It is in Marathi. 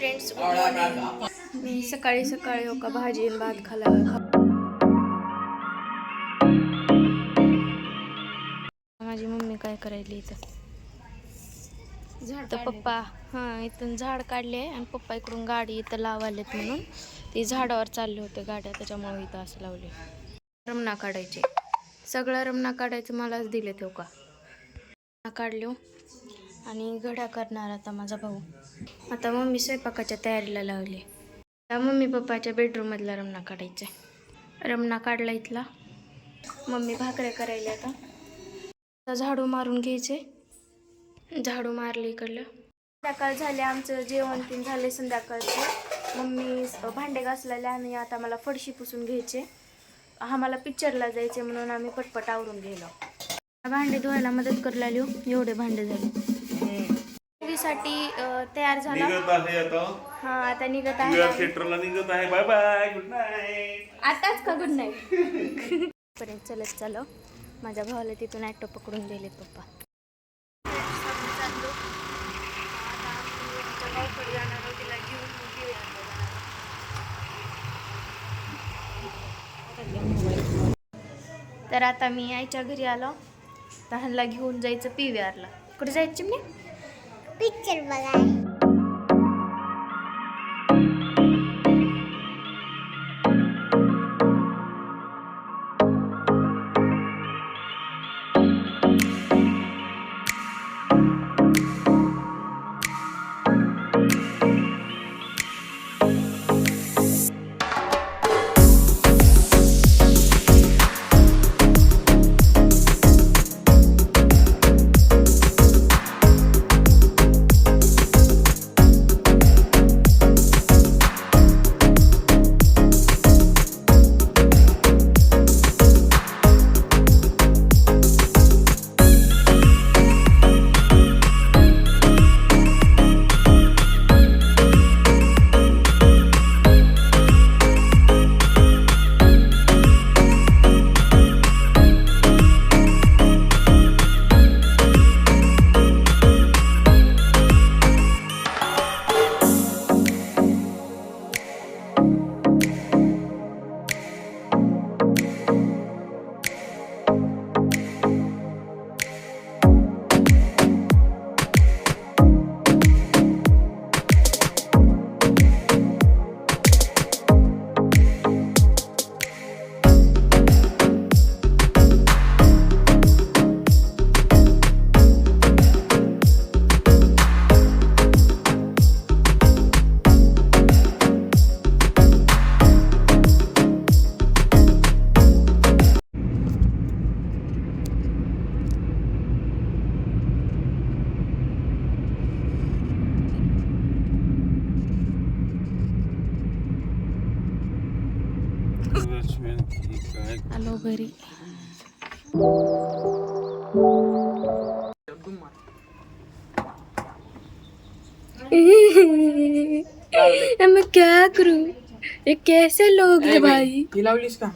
फ्रेंड्स, मी सकाळी सकाळी हो का भाजी आणि भात खाला. माझी मम्मी काय करायली इथं तर पप्पा इथून झाड काढले आणि पप्पा इकडून गाडी इथं लावालेत म्हणून ती झाडावर चालले होते गाड्या, त्याच्यामुळे इथं असं लावले. रमणा काढायचे, सगळं रमणा काढायचं मलाच दिले तो का काढलो आणि घड्या करणार आता माझा भाऊ. आता मम्मी स्वयंपाकाच्या तयारीला लागली. मम्मी पप्पाच्या बेडरूम मधला रमणा काढायचा. रमणा काढला इथला. मम्मी भाकऱ्या करायला आता झाडू मारून घ्यायचे. झाडू मारले इकडलं. संध्याकाळ झाले, आमचं जेवण तीन झाले संध्याकाळचे. मम्मी भांडे घासलेले आणि आता मला फडशी पुसून घ्यायचे. आम्हाला पिक्चरला जायचे म्हणून आम्ही पटपट आवरून गेलो. भांडे धुवायला मदत करायला आलो. एवढे भांडे झाले. साठी तयार झाला. हा आता निघत आहे. थिएटरला निघत आहे. Bye bye, good night. आताच का गुड नाईट पर्यंत चलत चालव. माझ्या भावाला तिथून ॲटो पकडून दिले पप्पा. तर आता मी आईच्या घरी आलो. तहानला घेऊन जायचं PVRला. कुठे जायचं मी? पिक्चर बघाय. आलो घरी. मैं क्या करूं? ये कैसे लोग हैं भाई? लावलीस का?